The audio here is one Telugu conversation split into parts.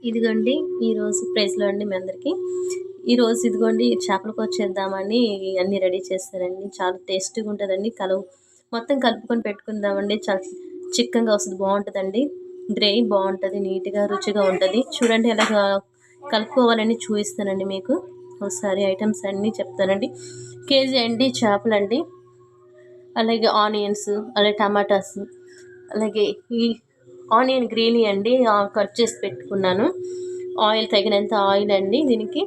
ఇదిగోండి ఈరోజు ప్రైజ్లో అండి మీ అందరికీ. ఈరోజు ఇదిగోండి చేపల కూర చేద్దామని అన్నీ రెడీ చేస్తానండి. చాలా టేస్టీగా ఉంటుందండి. మొత్తం కలుపుకొని పెట్టుకుందామండి. చాలా చిక్కగా వస్తుంది, బాగుంటుందండి. గ్రేవీ బాగుంటుంది, నీట్గా రుచిగా ఉంటుంది. చూడండి ఎలా కలుపుకోవాలని చూపిస్తానండి మీకు. ఒకసారి ఐటమ్స్ అన్నీ చెప్తానండి. కేజీ అండి చేపలండి, అలాగే ఆనియన్స్, అలాగే టమాటాస్, అలాగే ఈ ఆనియన్ గ్రీనీ అండి కట్ చేసి పెట్టుకున్నాను. ఆయిల్ తగినంత ఆయిల్ అండి దీనికి.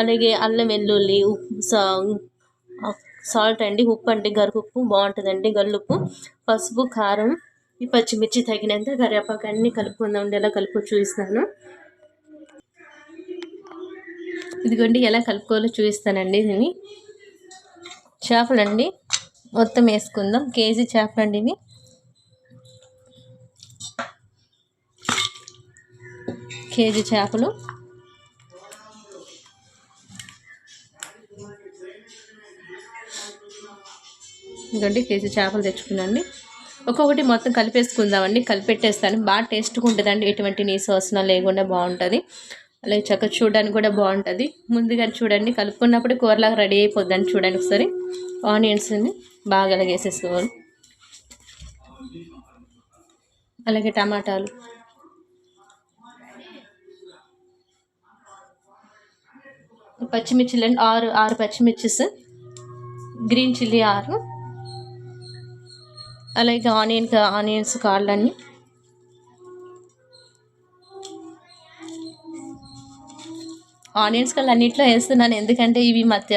అలాగే అల్లం వెల్లుల్లి, సాల్ట్ అండి, ఉప్పు అండి, గరుకుప్పు బాగుంటుందండి, గల్లుప్పు, పసుపు, కారం, ఈ పచ్చిమిర్చి తగినంత, కరివేపాకు అన్నీ కలుపుకుందాం. ఎలా కలుపు చూపిస్తాను. ఇదిగోండి ఎలా కలుపుకోవాలో చూపిస్తానండి. దీన్ని చేపలండి మొత్తం వేసుకుందాం. కేజీ చేపలండి ఇవి. కేజీ చేపలు ఇదిగోండి, కేజీ చేపలు తెచ్చుకున్నాండి. ఒక్కొక్కటి మొత్తం కలిపేసుకుందామండి. కలిపెట్టేస్తాను. బాగా టేస్ట్గా ఉంటుందండి. ఎటువంటి నీసు వాసన లేకుండా బాగుంటుంది. అలాగే చక్కగా చూడడానికి కూడా బాగుంటుంది. ముందుగా చూడండి, కలుపుకున్నప్పుడు కూరలాగా రెడీ అయిపోద్దండి. చూడండి ఒకసారి. ఆనియన్స్ని బాగా అలాగే వేసేసుకోవాలి. అలాగే టమాటాలు, పచ్చిమిర్చిలు అండి, ఆరు పచ్చిమిర్చిస్, గ్రీన్ చిల్లీ 6, అలాగే ఆనియన్స్ కాళ్ళన్నీ, ఆనియన్స్ కాళ్ళు అన్నింటిలో వేస్తున్నాను. ఎందుకంటే ఇవి మధ్య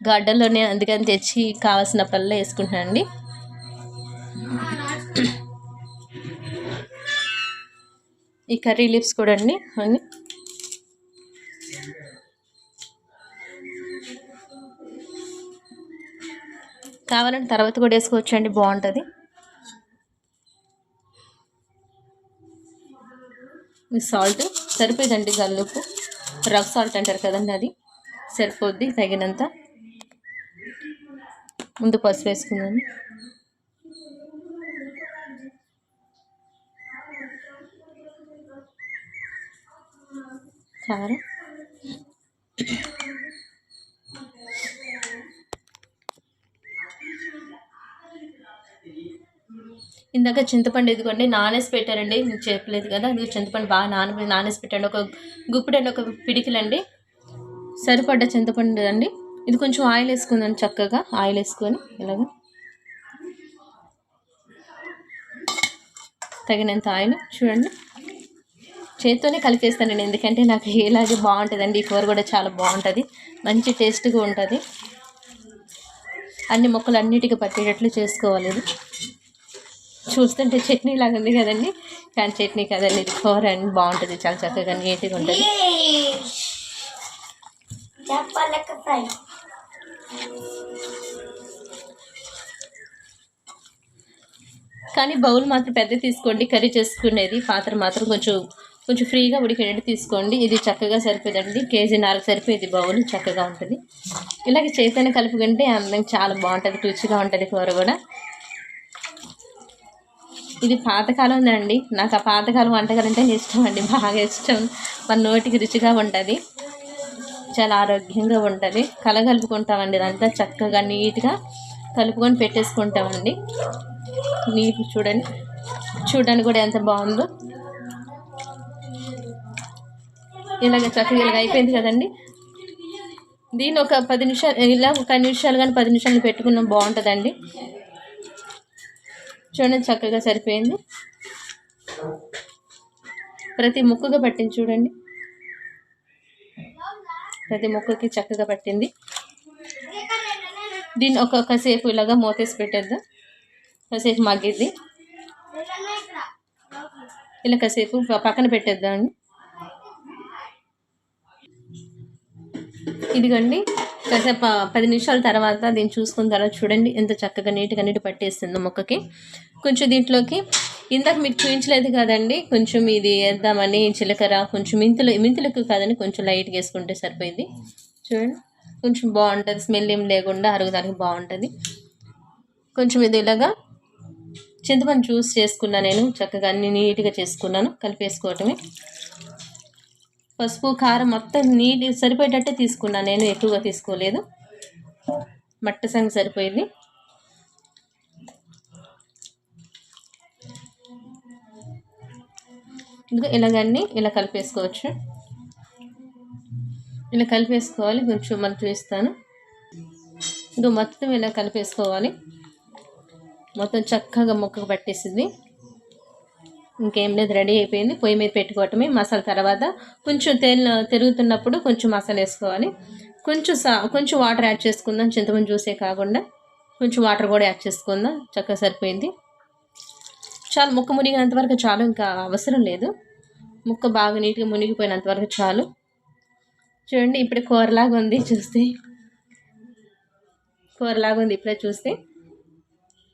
గార్డెన్లోనే, అందుకని తెచ్చి కావాల్సినప్పుడల్లా వేసుకుంటున్నానండి. ఈ కర్రీ లీవ్స్ కూడా అండి అన్నీ కావాలంటే తర్వాత కూడా వేసుకోవచ్చు అండి, బాగుంటుంది. సాల్ట్ సరిపోయిందండి, గల్లుప్పు, రక్ సాల్ట్ అంటారు కదండి, అది సరిపోద్ది తగినంత. ముందు పసుపు వేసుకుందాము. కారం, ఇందాక చింతపండు ఇదిగోండి నానేసి పెట్టారండి, మీకు చెప్పలేదు కదా. అది చింతపండు బాగా నానేసి పెట్టండి. ఒక గుప్పిడండి, ఒక పిడికిలండి సరిపడ్డ చింతపండు అండి. ఇది కొంచెం ఆయిల్ వేసుకుందాం. చక్కగా ఆయిల్ వేసుకొని ఇలాగ తగినంత ఆయిల్ చూడండి. చేతితోనే కలిపేస్తానండి, ఎందుకంటే నాకు ఇలాగే బాగుంటుందండి. ఈ కూర కూడా చాలా బాగుంటుంది, మంచి టేస్ట్గా ఉంటుంది. అన్ని ముక్కలు అన్నిటికీ పట్టేటట్లు చేసుకోవాలి. ఇది చూస్తుంటే చట్నీ లాగా ఉంది కదండి, కానీ చట్నీ కదండి, ఇది కూర అండి. బాగుంటుంది, చాలా చక్కగా నీట్గా ఉంటుంది. కానీ బౌల్ మాత్రం పెద్ద తీసుకోండి, కర్రీ చేసుకునేది. పాత్ర మాత్రం కొంచెం ఫ్రీగా ఉడికేటట్టు తీసుకోండి. ఇది చక్కగా సరిపోదండి, కేజీన్నరకు సరిపోయేది బౌల్, చక్కగా ఉంటుంది. ఇలాగే చేతనే కలుపుకుంటే అందం చాలా బాగుంటుంది, రుచిగా ఉంటుంది కూర కూడా. ఇది పాతకాలం అండి. నాకు ఆ పాతకాలం వంటకాలు అంటే ఇష్టం అండి, బాగా ఇష్టం. మన నోటికి రుచిగా ఉంటుంది, చాలా ఆరోగ్యంగా ఉంటుంది. కలుపుకుంటామండి, ఇదంతా చక్కగా నీట్గా కలుపుకొని పెట్టేసుకుంటామండి. నీట్ చూడడానికి కూడా ఎంత బాగుందో. ఇలాగ చక్కగా ఇలాగ అయిపోయింది కదండి. దీన్ని ఒక 10 నిమిషాలు, ఇలా ఒక 5 నిమిషాలు కానీ 10 నిమిషాలు పెట్టుకున్నాం, బాగుంటుందండి. చూడండి చక్కగా సరిపోయింది. ప్రతి ముక్కగా పట్టింది చూడండి, ప్రతి ముక్కకి చక్కగా పట్టింది. దీన్ని కాసేపు ఇలాగా మూతేసి పెట్టేద్దాం. కాసేపు మగ్గిద్ది, ఇలా కాసేపు పక్కన పెట్టేద్దామండి. ఇదిగోండి కాసేపు 10 నిమిషాల తర్వాత దీన్ని చూసుకున్న తర్వాత చూడండి ఎంత చక్కగా నీట్గా పట్టేస్తుందో ముక్కకి. కొంచెం దీంట్లోకి ఇందాక మీకు చూపించలేదు కదండి, కొంచెం ఇది వేద్దామని జీలకర్ర, కొంచెం మెంతులకు కాదని కొంచెం లైట్గా వేసుకుంటే సరిపోయింది. చూడండి కొంచెం బాగుంటుంది, స్మెల్ ఏం లేకుండా అరుగుదలకి బాగుంటుంది. కొంచెం ఇది ఇలాగా చింతపండు జ్యూస్ చేసుకున్నా నేను, చక్కగా అన్ని నీట్గా చేసుకున్నాను, కలిపేసుకోవటమే. పసుపు కారం మొత్తం నీటి సరిపోయేటట్టే తీసుకున్నాను, నేను ఎక్కువగా తీసుకోలేదు. మట్ట సంగ సరిపోయింది. ఇంకా ఇలాగన్నీ ఇలా కలిపేసుకోవచ్చు. ఇలా కలిపేసుకోవాలి. కొంచెం మళ్ళీ చూపిస్తాను. ఇంకా మొత్తం ఇలా కలిపేసుకోవాలి. మొత్తం చక్కగా ముక్కకు పట్టేసింది. ఇంకేం లేదు, రెడీ అయిపోయింది. పొయ్యి మీద పెట్టుకోవటమే. మసాలా తర్వాత కొంచెం తిరుగుతున్నప్పుడు కొంచెం మసాలా వేసుకోవాలి. కొంచెం వాటర్ యాడ్ చేసుకుందాం, చింతపండు జ్యూసే కాకుండా కొంచెం వాటర్ కూడా యాడ్ చేసుకుందాం. చక్కగా సరిపోయింది. చాలు, ముక్క మునిగినంత వరకు చాలు, ఇంకా అవసరం లేదు. ముక్క బాగా నీట్గా మునిగిపోయినంత వరకు చాలు. చూడండి, ఇప్పుడు కూరలాగా ఉంది. కూరలాగా ఉంది ఇప్పుడే చూస్తే.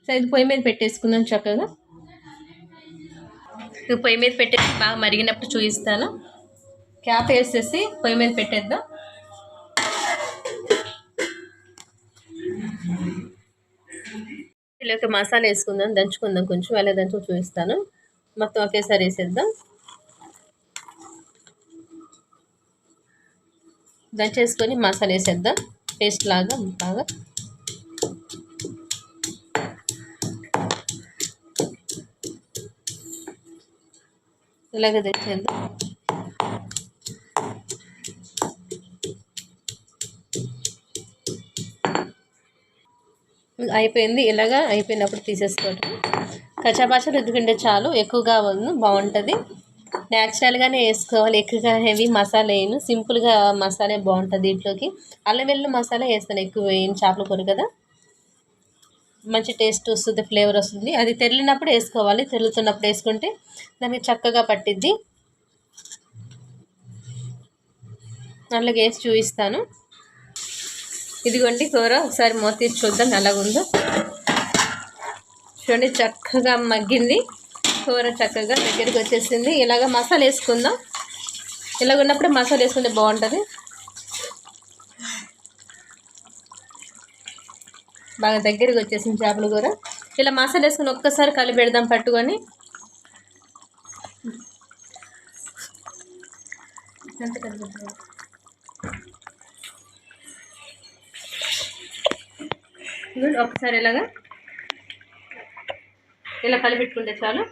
సో ఇది పొయ్యి మీద పెట్టేసుకుందాం చక్కగా. పొయ్యి మీద పెట్టేసి బాగా మరిగినప్పుడు చూపిస్తాను. క్యాప్ వేసేసి పొయ్యి మీద పెట్టేద్దాం. ఇలాగ మసాలా వేసుకుందాం, దంచుకుందాం. కొంచెం ఎలా దంచుకు చూపిస్తాను. మొత్తం ఒకేసారి వేసేద్దాం. దంచేసుకొని మసాలా వేసేద్దాం, పేస్ట్ లాగా బాగా. ఇలాగ దంచేద్దాం. అయిపోయింది. ఇలాగా అయిపోయినప్పుడు తీసేసుకోవటం. కచ్చాపచ్చ రుద్దుకుంటే చాలు, ఎక్కువగా బాగుంటుంది. న్యాచురల్గానే వేసుకోవాలి, ఎక్కువగా హెవీ మసాలా వేయను. సింపుల్గా మసాలా బాగుంటుంది. దీంట్లోకి అల్లం వెల్లుల్లి మసాలా వేస్తాను, ఎక్కువ వేయను. చేపల కూర కదా, మంచి టేస్ట్ వస్తుంది, ఫ్లేవర్ వస్తుంది. అది తెరిలినప్పుడు వేసుకోవాలి. తెరులుతున్నప్పుడు వేసుకుంటే దానికి చక్కగా పట్టిద్ది. అలాగే వేసి చూపిస్తాను. ఇదిగోండి కూర, ఒకసారి మూత తీసి చూద్దాం ఎలాగుందో. చూడండి, చక్కగా మగ్గింది కూర, చక్కగా దగ్గరికి వచ్చేసింది. ఇలాగ మసాలా వేసుకుందాం. ఇలాగ ఉన్నప్పుడు మసాలా వేసుకుంటే బాగుంటుంది. బాగా దగ్గరికి వచ్చేసింది చేపల కూర. ఇలా మసాలా వేసుకుని ఒక్కసారి కలిపి పెడదాం పట్టుకొని. ఎంత కలిపి ఒకసారి ఇలా కలిపెట్టుకుంటే చాలు,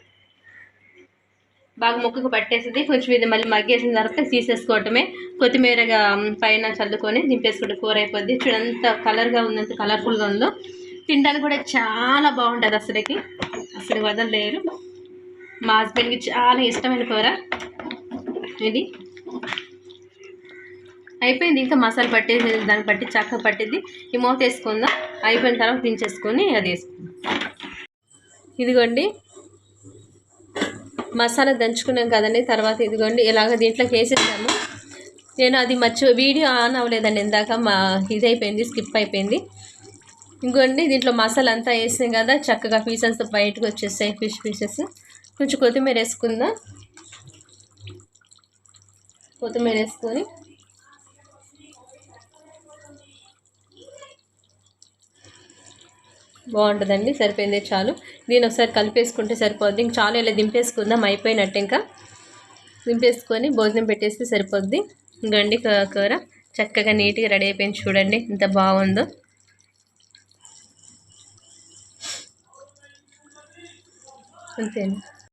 బాగా ముక్కకు పట్టేసింది. కొంచెం ఇది మళ్ళీ మగ్గేసిన తర్వాత తీసేసుకోవటమే. కొత్తిమీరగా పైన చల్లుకొని దింపేసుకుంటే కూర అయిపోద్ది. చూడంత కలర్గా ఉంది, ఎంత కలర్ఫుల్గా ఉందో. తినడానికి కూడా చాలా బాగుంటుంది. అసలు వదలలేరు. మా హస్బెండ్కి చాలా ఇష్టమైన కూర ఇది. అయిపోయింది. ఇంకా మసాలా పట్టేసి దాన్ని బట్టి చక్కగా పట్టింది. ఈ మూత వేసుకుందాం. అయిపోయిన తర్వాత దించేసుకొని అది వేసుకుందాం. ఇదిగోండి మసాలా దంచుకున్నాం కదండి. తర్వాత ఇదిగోండి ఇలాగ దీంట్లోకి వేసేసాము. నేను అది వీడియో ఆన్ అవ్వలేదండి ఇందాక, ఇది అయిపోయింది, స్కిప్ అయిపోయింది. ఇంకోండి దీంట్లో మసాలా అంతా వేసాం కదా, చక్కగా పీసెస్ బయటకు వచ్చేస్తాయి, ఫిష్ పీసెస్. కొంచెం కొత్తిమీర వేసుకుందాం. కొత్తిమీర వేసుకొని బాగుంటుందండి. సరిపోయింది, చాలు. దీన్ని ఒకసారి కలిపేసుకుంటే సరిపోద్ది. ఇంక చాలు, ఇలా దింపేసుకుందాం. అయిపోయినట్టు ఇంకా దింపేసుకొని భోజనం పెట్టేస్తే సరిపోద్ది. ఇంకండి కూర చక్కగా నీట్గా రెడీ అయిపోయింది. చూడండి ఎంత బాగుందో. అంతేనా.